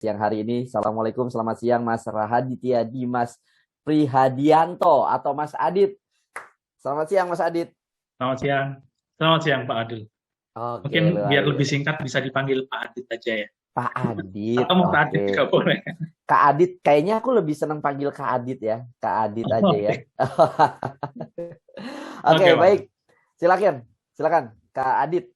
siang hari ini. Assalamualaikum, selamat siang Mas Rahaditya Dimas Prihadianto atau Mas Adit. Selamat siang Mas Adit. Selamat siang. Selamat siang Pak Adil. Oke, Mungkin luar biar lebih biasa. singkat bisa dipanggil Pak Adit aja ya. Pak Adit, Atau Mas oke. Adit juga boleh. Kak Adit, kayaknya aku lebih seneng panggil Kak Adit ya. Kak Adit aja ya. Oke, Oke, oke baik. Pak. Silakan, silakan Kak Adit.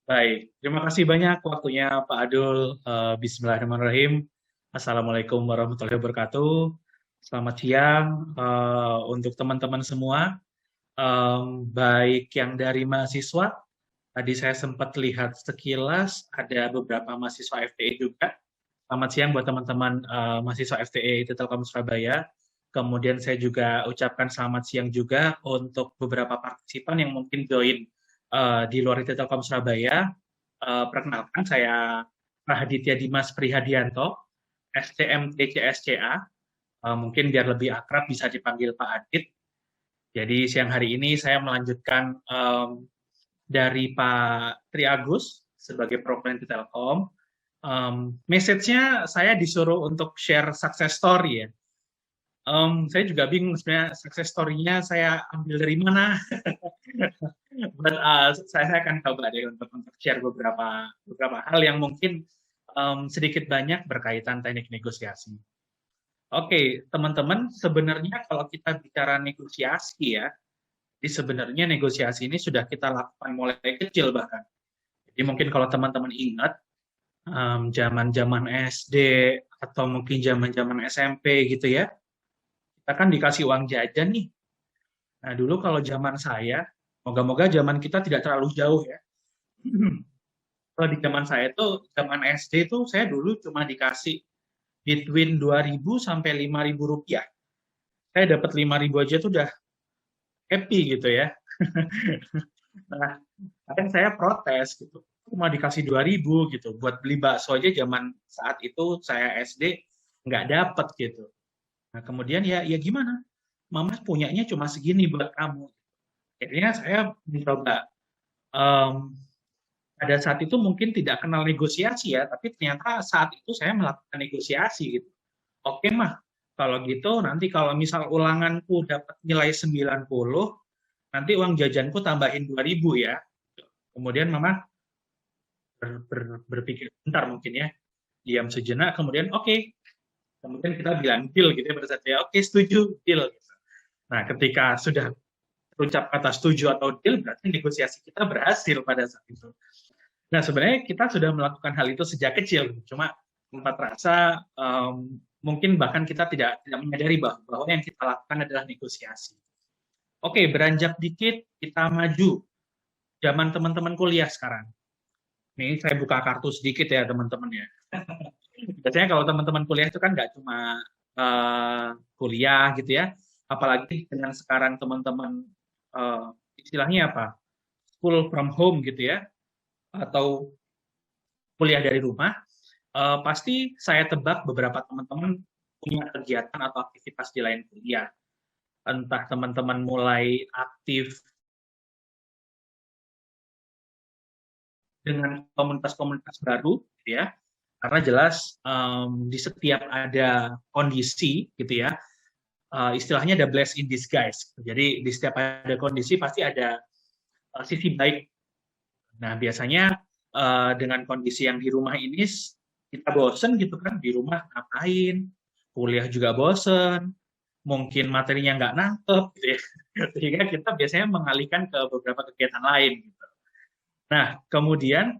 Baik, terima kasih banyak waktunya Pak Adul. Bismillahirrahmanirrahim. Assalamualaikum warahmatullahi wabarakatuh. Selamat siang untuk teman-teman semua. Baik yang dari mahasiswa, tadi saya sempat lihat sekilas ada beberapa mahasiswa FTE juga. Selamat siang buat teman-teman mahasiswa FTE Telkom Surabaya. Kemudian saya juga ucapkan selamat siang juga untuk beberapa partisipan yang mungkin join di luar Telkom Surabaya. Perkenalkan, saya Rahaditya Dimas Prihadianto, STM TCSCA. Mungkin biar lebih akrab bisa dipanggil Pak Adit. Jadi siang hari ini saya melanjutkan dari Pak Tri Agus sebagai perwakilan Telkom. Message-nya saya disuruh untuk share success story ya. Saya juga bingung sebenarnya success story-nya saya ambil dari mana. But, saya akan coba deh untuk share beberapa hal yang mungkin sedikit banyak berkaitan teknik negosiasi. Oke, teman-teman, sebenarnya kalau kita bicara negosiasi ya, jadi sebenarnya negosiasi ini sudah kita lakukan mulai kecil bahkan. Jadi mungkin kalau teman-teman ingat, zaman-zaman SD atau mungkin zaman-zaman SMP gitu ya, kita kan dikasih uang jajan nih. Nah, dulu kalau zaman saya, moga-moga zaman kita tidak terlalu jauh ya. Kalau di zaman saya itu, zaman SD itu saya dulu cuma dikasih between 2.000 sampai 5.000 rupiah. Saya dapat 5.000 aja tuh udah happy gitu ya. Nah, kadang saya protes gitu. Cuma dikasih 2.000 gitu. Buat beli bakso aja zaman saat itu saya SD nggak dapet gitu. Nah, kemudian ya gimana? Mama punyanya cuma segini buat kamu. Akhirnya saya mencoba. Em, Pada saat itu mungkin tidak kenal negosiasi ya, tapi ternyata saat itu saya melakukan negosiasi gitu. Oke mah, kalau gitu nanti kalau misal ulanganku dapat nilai 90, nanti uang jajanku tambahin 2.000 ya. Kemudian mama berpikir bentar mungkin ya, diam sejenak, kemudian oke. Kemudian kita bilang deal gitu ya pada saat ya, oke setuju, deal. Gitu. Nah, ketika sudah terucap kata setuju atau deal, berarti negosiasi kita berhasil pada saat itu. Nah, sebenarnya kita sudah melakukan hal itu sejak kecil, cuma tanpa terasa mungkin bahkan kita tidak menyadari bahwa yang kita lakukan adalah negosiasi. Oke, beranjak dikit, kita maju. Zaman teman-teman kuliah sekarang. Nih, saya buka kartu sedikit ya, teman-teman ya. Biasanya kalau teman-teman kuliah itu kan nggak cuma kuliah gitu ya, apalagi dengan sekarang teman-teman istilahnya apa, school from home gitu ya, atau kuliah dari rumah, pasti saya tebak beberapa teman-teman punya kegiatan atau aktivitas di lain kuliah. Entah teman-teman mulai aktif dengan komunitas-komunitas baru, gitu ya. Karena jelas di setiap ada kondisi, gitu ya, istilahnya ada bless in disguise. Jadi di setiap ada kondisi pasti ada sisi baik. Nah, biasanya dengan kondisi yang di rumah ini kita bosen gitu kan, di rumah ngapain, kuliah juga bosen, mungkin materinya nggak nangkep gitu ya. Sehingga kita biasanya mengalihkan ke beberapa kegiatan lain gitu. Nah, kemudian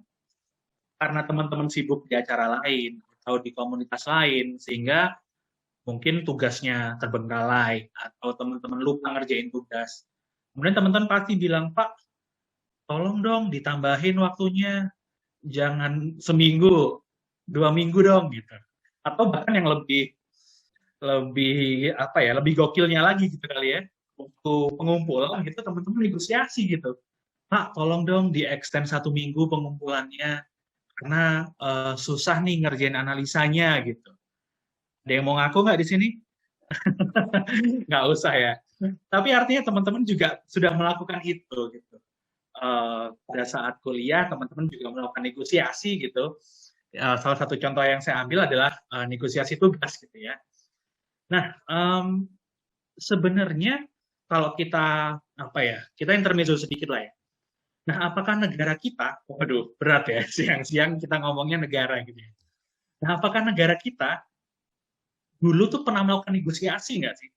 karena teman-teman sibuk di acara lain atau di komunitas lain sehingga mungkin tugasnya terbengkalai atau teman-teman lupa ngerjain tugas. Kemudian teman-teman pasti bilang, Pak, tolong dong ditambahin waktunya, jangan seminggu, 2 minggu dong gitu. Atau bahkan yang lebih lebih apa ya, lebih gokilnya lagi gitu kali ya. Waktu pengumpulan gitu teman-teman negosiasi gitu. Pak, tolong dong di-extend 1 minggu pengumpulannya karena susah nih ngerjain analisanya gitu. Ada yang mau ngaku nggak di sini? Nggak usah ya. Tapi artinya teman-teman juga sudah melakukan itu gitu. Pada saat kuliah teman-teman juga melakukan negosiasi gitu. Salah satu contoh yang saya ambil adalah negosiasi tugas gitu ya. Nah, sebenarnya kalau kita kita intermezzo sedikit lah ya. Nah, apakah negara kita, waduh berat ya, siang-siang kita ngomongnya negara gitu ya. Nah, apakah negara kita dulu tuh pernah melakukan negosiasi nggak sih?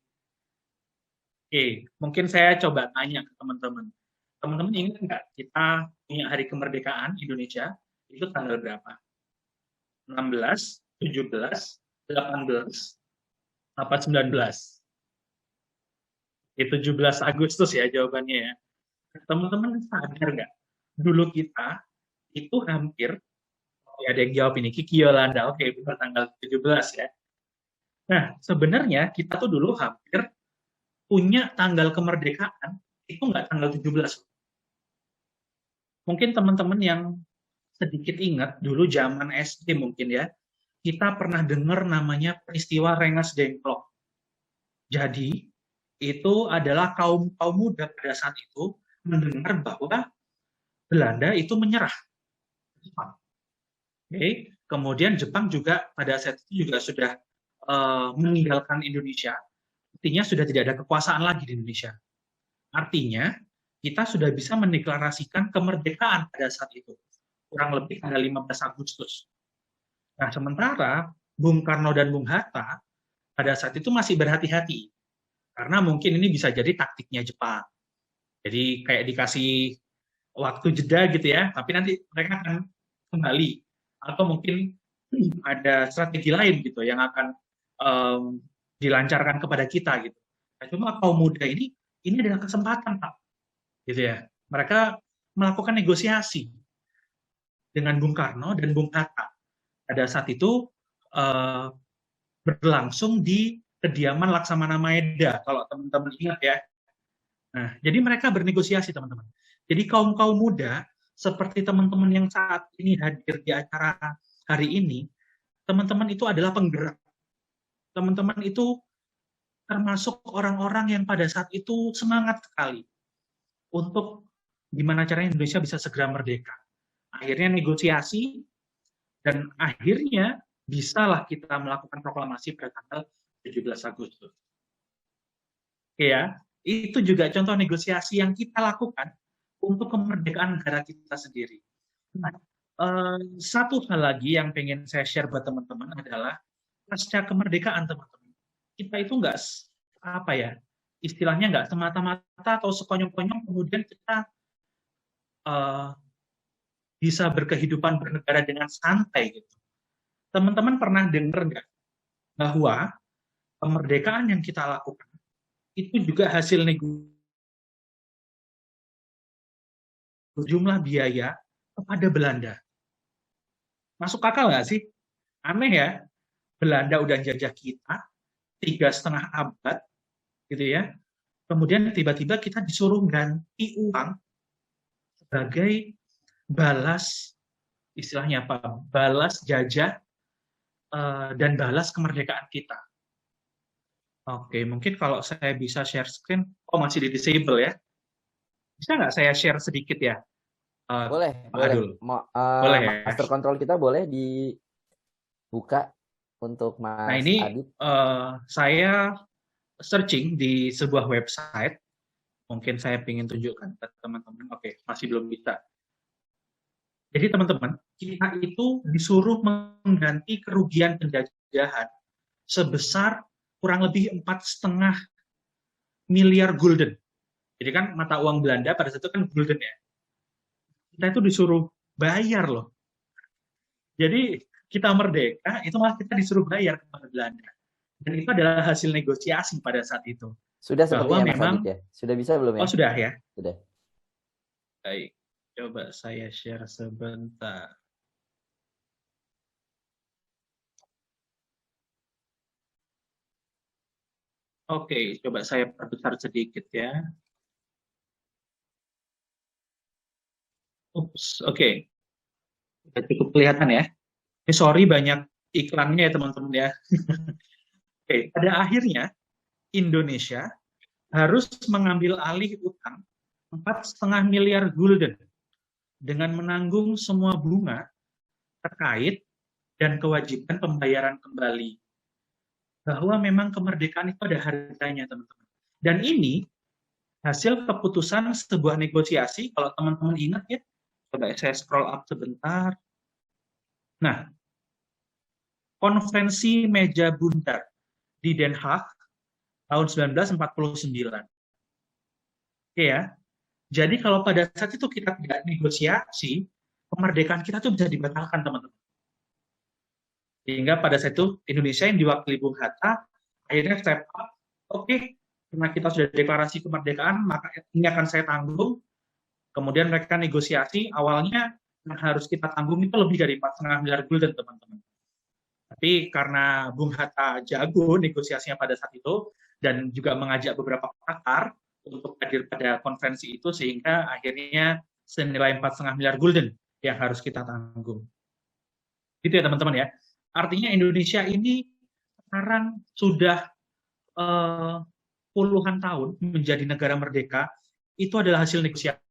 Oke, mungkin saya coba tanya ke teman-teman. Teman-teman ingat nggak kita punya hari kemerdekaan Indonesia itu tanggal berapa? 16, 17, 18, apa 19? 17 Agustus ya jawabannya ya. Teman-teman sadar nggak? Dulu kita itu hampir, ada yang jawab ini, Kiki Yolanda, oke, benar tanggal 17 ya. Nah, sebenarnya kita tuh dulu hampir punya tanggal kemerdekaan, itu nggak tanggal 17. Mungkin teman-teman yang sedikit ingat, dulu zaman SD mungkin ya, kita pernah dengar namanya peristiwa Rengas Dengklok. Jadi, itu adalah kaum muda pada saat itu mendengar bahwa Belanda itu menyerah. Jepang. Oke. Kemudian Jepang juga pada saat itu juga sudah meninggalkan Indonesia, artinya sudah tidak ada kekuasaan lagi di Indonesia. Artinya kita sudah bisa mendeklarasikan kemerdekaan pada saat itu, kurang lebih tanggal 15 Agustus. Nah, sementara Bung Karno dan Bung Hatta pada saat itu masih berhati-hati, karena mungkin ini bisa jadi taktiknya Jepang. Jadi kayak dikasih waktu jeda gitu ya, tapi nanti mereka akan kembali. Atau mungkin ada strategi lain gitu yang akan dilancarkan kepada kita gitu. Nah, cuma kaum muda ini adalah kesempatan Pak, gitu ya. Mereka melakukan negosiasi dengan Bung Karno dan Bung Hatta. Pada saat itu berlangsung di kediaman Laksamana Maeda, kalau teman-teman ingat ya. Nah, jadi mereka bernegosiasi teman-teman. Jadi kaum-kaum muda seperti teman-teman yang saat ini hadir di acara hari ini, teman-teman itu adalah penggerak. Teman-teman itu termasuk orang-orang yang pada saat itu semangat sekali untuk gimana caranya Indonesia bisa segera merdeka. Akhirnya negosiasi, dan akhirnya bisalah kita melakukan proklamasi pada tanggal 17 Agustus. Oke ya, itu juga contoh negosiasi yang kita lakukan untuk kemerdekaan negara kita sendiri. Nah, satu hal lagi yang pengen saya share buat teman-teman adalah pasca kemerdekaan teman-teman, kita itu nggak istilahnya nggak semata-mata atau sekonyong-konyong kemudian kita bisa berkehidupan bernegara dengan santai gitu. Teman-teman pernah dengar nggak bahwa kemerdekaan yang kita lakukan itu juga hasil negosiasi berjumlah biaya kepada Belanda. Masuk akal nggak sih? Aneh ya, Belanda udah jajah kita 3,5 abad, gitu ya. Kemudian tiba-tiba kita disuruh ganti uang sebagai balas, istilahnya apa? Balas jajah dan balas kemerdekaan kita. Oke, mungkin kalau saya bisa share screen, masih di disable ya? Bisa nggak saya share sedikit ya? Boleh, boleh. Boleh ya? Master control kita boleh dibuka untuk Mas Nah ini Adit. Saya searching di sebuah website, mungkin saya ingin tunjukkan ke teman-teman. Oke, masih belum bisa. Jadi teman-teman, kita itu disuruh mengganti kerugian penjajahan sebesar kurang lebih 4,5 miliar gulden. Jadi kan mata uang Belanda pada saat itu kan gulden ya. Kita itu disuruh bayar loh. Jadi kita merdeka, itu malah kita disuruh bayar kepada Belanda. Dan itu adalah hasil negosiasi pada saat itu. Sudah sepertinya Mas Adit ya? Sudah bisa belum ya? Oh sudah ya? Sudah. Baik, coba saya share sebentar. Oke, coba saya perbesar sedikit ya. Oke. Cukup kelihatan ya. Sorry banyak iklannya ya teman-teman ya. Oke, pada akhirnya Indonesia harus mengambil alih utang 4,5 miliar gulden dengan menanggung semua bunga terkait dan kewajiban pembayaran kembali. Bahwa memang kemerdekaan itu ada harganya, teman-teman. Dan ini hasil keputusan sebuah negosiasi, kalau teman-teman ingat ya, coba saya scroll up sebentar. Nah, konferensi meja bundar di Den Haag tahun 1949. Oke ya. Jadi kalau pada saat itu kita tidak negosiasi, kemerdekaan kita tuh bisa dibatalkan, teman-teman. Sehingga pada saat itu Indonesia yang diwakili Bung Hatta akhirnya step up, oke, karena kita sudah deklarasi kemerdekaan, maka ini akan saya tanggung. Kemudian mereka negosiasi, awalnya yang harus kita tanggung itu lebih dari 4,5 miliar gulden, teman-teman. Tapi karena Bung Hatta jago negosiasinya pada saat itu, dan juga mengajak beberapa pakar untuk hadir pada konferensi itu, sehingga akhirnya senilai 4,5 miliar gulden yang harus kita tanggung. Gitu ya teman-teman ya. Artinya Indonesia ini sekarang sudah puluhan tahun menjadi negara merdeka, itu adalah hasil negosiasi.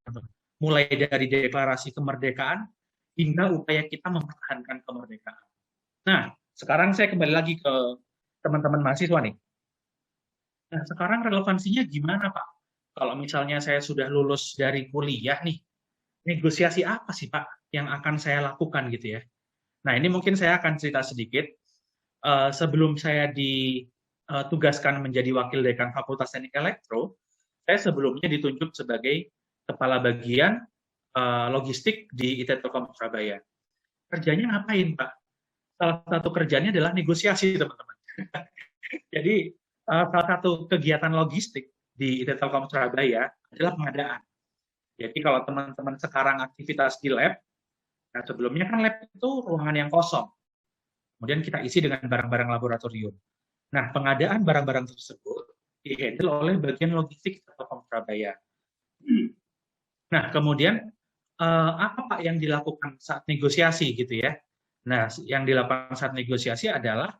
Mulai dari deklarasi kemerdekaan hingga upaya kita mempertahankan kemerdekaan. Nah, sekarang saya kembali lagi ke teman-teman mahasiswa nih. Nah, sekarang relevansinya gimana, Pak? Kalau misalnya saya sudah lulus dari kuliah nih, negosiasi apa sih, Pak, yang akan saya lakukan gitu ya? Nah, ini mungkin saya akan cerita sedikit. Sebelum saya ditugaskan menjadi wakil dekan Fakultas Teknik Elektro, saya sebelumnya ditunjuk sebagai kepala bagian logistik di IT Telkom Surabaya. Kerjanya ngapain, Pak? Salah satu kerjanya adalah negosiasi, teman-teman. Jadi, salah satu kegiatan logistik di IT Telkom Surabaya adalah pengadaan. Jadi, kalau teman-teman sekarang aktivitas di lab, nah sebelumnya kan lab itu ruangan yang kosong. Kemudian kita isi dengan barang-barang laboratorium. Nah, pengadaan barang-barang tersebut dihandle oleh bagian logistik Telkom Surabaya. Nah, kemudian apa Pak yang dilakukan saat negosiasi gitu ya? Nah, yang dilakukan saat negosiasi adalah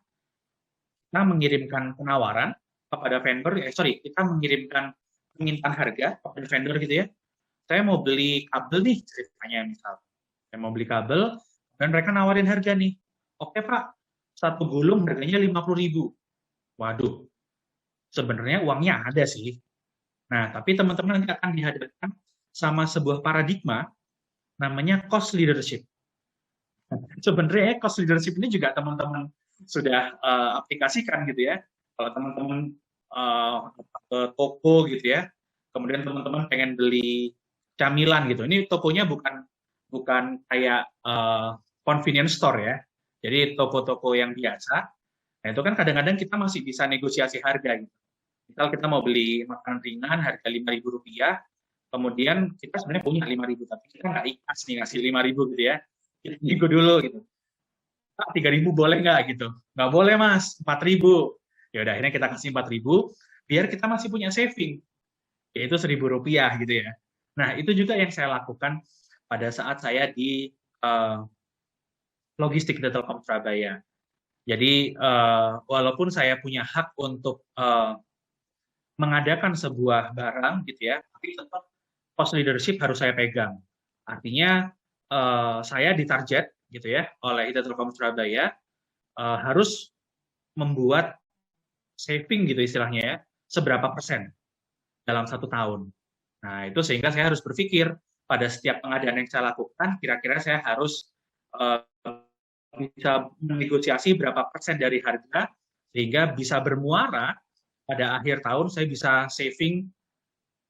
kita mengirimkan penawaran kepada vendor, kita mengirimkan permintaan harga kepada vendor gitu ya. Saya mau beli kabel nih, ceritanya misal. Saya mau beli kabel, dan mereka nawarin harga nih. Oke Pak, satu gulung harganya 50.000. Waduh, sebenarnya uangnya ada sih. Nah, tapi teman-teman nanti akan dihadapkan sama sebuah paradigma namanya cost leadership. Sebenarnya cost leadership ini juga teman-teman sudah aplikasikan gitu ya. Kalau teman-teman ke toko gitu ya, kemudian teman-teman pengen beli camilan gitu. Ini tokonya bukan kayak convenience store ya. Jadi toko-toko yang biasa. Nah, itu kan kadang-kadang kita masih bisa negosiasi harga gitu. Misal kita mau beli makanan ringan harga Rp5.000, kemudian kita sebenarnya punya 5.000, tapi kita nggak ikhlas nih ngasih 5.000 gitu ya. Kita nego dulu gitu. Pak, 3.000 boleh nggak gitu? Nggak boleh Mas, 4.000. Ya udah akhirnya kita kasih 4.000 biar kita masih punya saving, yaitu Rp1.000 gitu ya. Nah, itu juga yang saya lakukan pada saat saya di logistik di Telkom Surabaya. Jadi, walaupun saya punya hak untuk mengadakan sebuah barang gitu ya, tapi tetap cost leadership harus saya pegang. Artinya, saya ditarget gitu ya oleh IT Telkom Surabaya harus membuat saving gitu istilahnya ya, seberapa persen dalam 1 tahun. Nah, itu sehingga saya harus berpikir pada setiap pengadaan yang saya lakukan, kira-kira saya harus bisa menegosiasi berapa persen dari harga, sehingga bisa bermuara pada akhir tahun saya bisa saving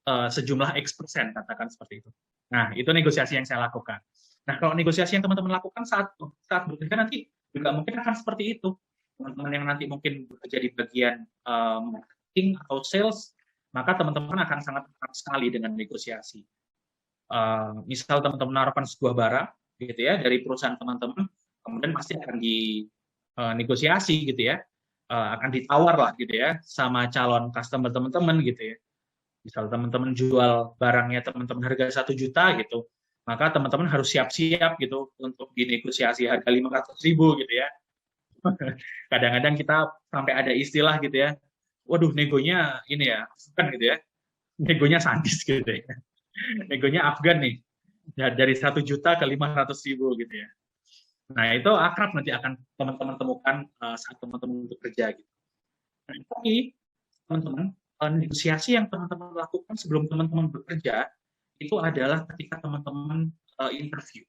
sejumlah X%, katakan seperti itu. Nah, itu negosiasi yang saya lakukan. Nah, kalau negosiasi yang teman-teman lakukan saat bekerja nanti juga mungkin akan seperti itu. Teman-teman yang nanti mungkin bekerja di bagian marketing atau sales, maka teman-teman akan sangat erat sekali dengan negosiasi. Misal teman-teman menaruhkan sebuah barang gitu ya dari perusahaan teman-teman, kemudian pasti akan dinegosiasi gitu ya, akan ditawar lah gitu ya sama calon customer teman-teman gitu ya. Misal teman-teman jual barangnya teman-teman harga 1 juta gitu, maka teman-teman harus siap-siap gitu untuk dinegosiasi harga 500.000 gitu ya. Kadang-kadang kita sampai ada istilah gitu ya, waduh negonya ini ya, kan gitu ya, negonya sadis gitu ya. Negonya Afgan nih, dari 1 juta ke 500.000 gitu ya. Nah, itu akrab nanti akan teman-teman temukan saat teman-teman bekerja gitu. Nah, tapi teman-teman, negosiasi yang teman-teman lakukan sebelum teman-teman bekerja itu adalah ketika teman-teman interview.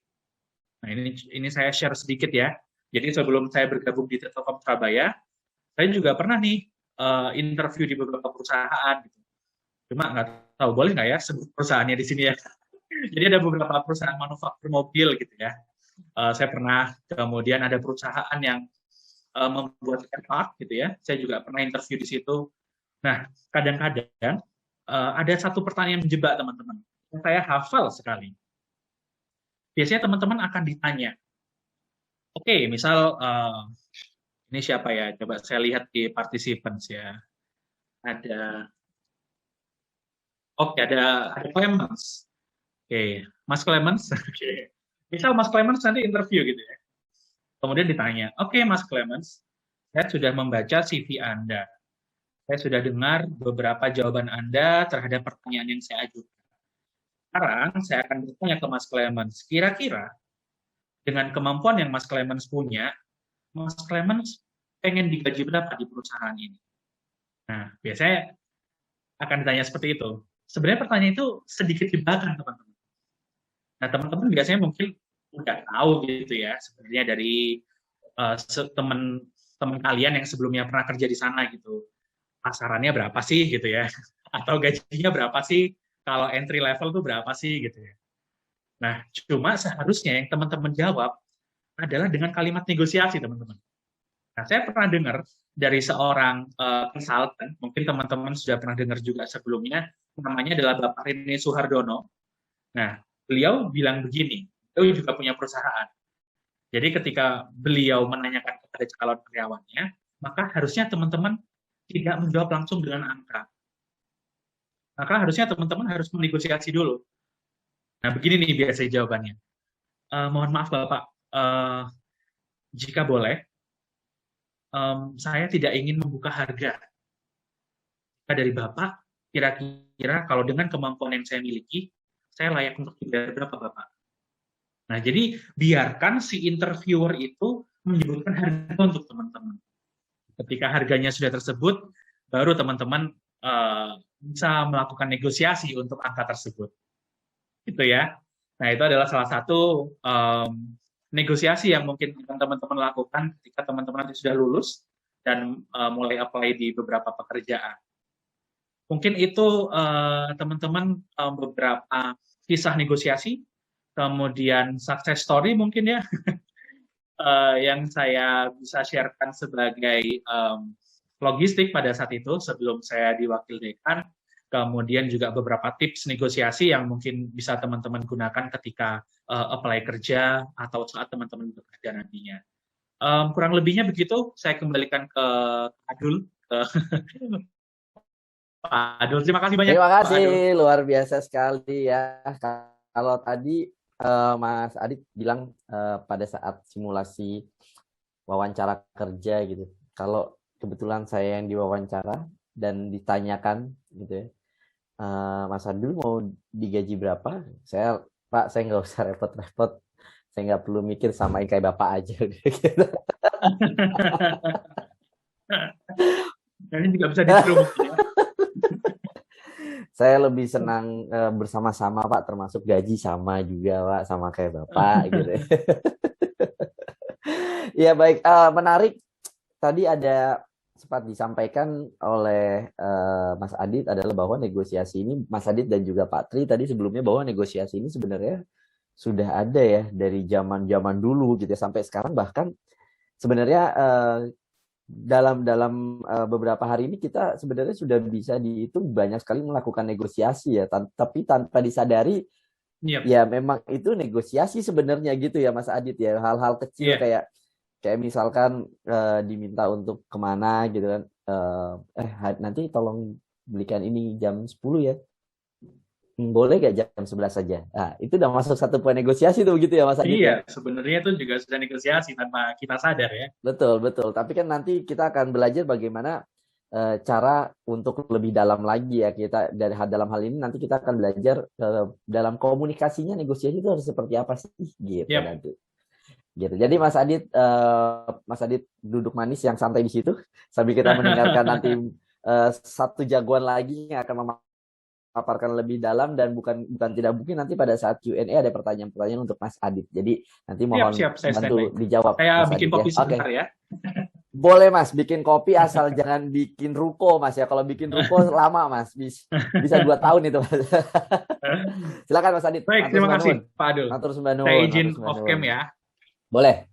Nah, ini saya share sedikit ya. Jadi sebelum saya bergabung di Telkom Surabaya, saya juga pernah nih interview di beberapa perusahaan gitu. Cuma nggak tahu boleh nggak ya sebut perusahaannya di sini ya. Jadi ada beberapa perusahaan manufaktur mobil gitu ya. Saya pernah, kemudian ada perusahaan yang membuat spare part gitu ya. Saya juga pernah interview di situ. Nah, kadang-kadang ada satu pertanyaan menjebak teman-teman. Yang saya hafal sekali. Biasanya teman-teman akan ditanya, oke, misal ini siapa ya? Coba saya lihat di participants ya. Ada, oke, ada Clemens. Oke, Mas Clemens. Oke. Misal Mas Clemens nanti interview gitu ya. Kemudian ditanya, oke Mas Clemens, saya sudah membaca CV Anda. Saya sudah dengar beberapa jawaban Anda terhadap pertanyaan yang saya ajukan. Sekarang saya akan bertanya ke Mas Clemens, kira-kira dengan kemampuan yang Mas Clemens punya, Mas Clemens pengen digaji berapa di perusahaan ini? Nah, biasanya akan ditanya seperti itu. Sebenarnya pertanyaan itu sedikit jebakan, teman-teman. Nah, teman-teman biasanya mungkin udah tahu gitu ya, sebenarnya dari teman kalian yang sebelumnya pernah kerja di sana gitu. Pasarannya berapa sih gitu ya? Atau gajinya berapa sih? Kalau entry level tuh berapa sih gitu ya? Nah, cuma seharusnya yang teman-teman jawab adalah dengan kalimat negosiasi, teman-teman. Nah, saya pernah dengar dari seorang konsultan, mungkin teman-teman sudah pernah dengar juga sebelumnya, namanya adalah Bapak Rini Suhardono. Nah, beliau bilang begini, beliau juga punya perusahaan. Jadi ketika beliau menanyakan kepada calon karyawannya, maka harusnya teman-teman tidak menjawab langsung dengan angka. Maka harusnya teman-teman harus menegosiasi dulu. Nah, begini nih biasanya jawabannya. Mohon maaf Bapak, jika boleh, saya tidak ingin membuka harga. Dari Bapak, kira-kira kalau dengan kemampuan yang saya miliki, saya layak untuk dibayar berapa Bapak? Nah, jadi biarkan si interviewer itu menyebutkan harga untuk teman-teman. Ketika harganya sudah tersebut, baru teman-teman bisa melakukan negosiasi untuk angka tersebut. Gitu ya. Nah, itu adalah salah satu negosiasi yang mungkin teman-teman lakukan ketika teman-teman nanti sudah lulus dan mulai apply di beberapa pekerjaan. Mungkin itu teman-teman beberapa kisah negosiasi, kemudian success story mungkin ya, yang saya bisa sharekan sebagai logistik pada saat itu sebelum saya diwakil dekan, kemudian juga beberapa tips negosiasi yang mungkin bisa teman-teman gunakan ketika apply kerja atau saat teman-teman bekerja nantinya. Kurang lebihnya begitu, saya kembalikan ke Adul. Pak Adul, terima kasih banyak Terima Pak kasih, Adul. luar biasa sekali ya. Kalau tadi Mas Adit bilang pada saat simulasi wawancara kerja gitu, kalau kebetulan saya yang diwawancara dan ditanyakan gitu ya, Mas Adul mau digaji berapa? Pak, saya nggak usah repot-repot, saya nggak perlu mikir, samain kayak Bapak aja. Gitu. Dan ini juga bisa ditiru mungkin ya. Saya lebih senang bersama-sama Pak, termasuk gaji sama juga Pak, sama kayak Bapak gitu. Ya baik, menarik. Tadi ada sempat disampaikan oleh Mas Adit adalah bahwa negosiasi ini, Mas Adit dan juga Pak Tri tadi sebelumnya, bahwa negosiasi ini sebenarnya sudah ada ya dari zaman-zaman dulu gitu ya, sampai sekarang. Bahkan sebenarnya dalam beberapa hari ini kita sebenarnya sudah bisa dihitung banyak sekali melakukan negosiasi ya, tapi tanpa disadari ya memang itu negosiasi sebenarnya gitu ya Mas Adit ya. Hal-hal kecil kayak misalkan diminta untuk kemana gitu kan, nanti tolong belikan ini jam 10 ya, boleh gak jam 11 saja. Nah, itu udah masuk satu poin negosiasi tuh gitu ya Mas Adit ya. Iya, sebenarnya itu juga sudah negosiasi tanpa kita sadar ya. Betul. Tapi kan nanti kita akan belajar bagaimana cara untuk lebih dalam lagi ya. Kita dari dalam hal ini nanti kita akan belajar dalam komunikasinya, negosiasi itu harus seperti apa sih gitu nanti. Gitu. Jadi Mas Adit duduk manis yang santai di situ sambil kita mendengarkan nanti satu jagoan lagi yang akan memaparkan lebih dalam, dan bukan tidak mungkin nanti pada saat Q&A ada pertanyaan-pertanyaan untuk Mas Adit. Jadi nanti mohon Siap, saya bantu standby. dijawab Saya Mas bikin Adit kopi ya. Oke. sebentar ya. Boleh Mas, bikin kopi asal jangan bikin ruko Mas ya. Kalau bikin ruko lama Mas, bisa 2 tahun itu Mas. Silakan Mas Adit. Baik, terima kasih Pak Adul. Matur sembah nuwun. Saya izin off cam ya. Boleh.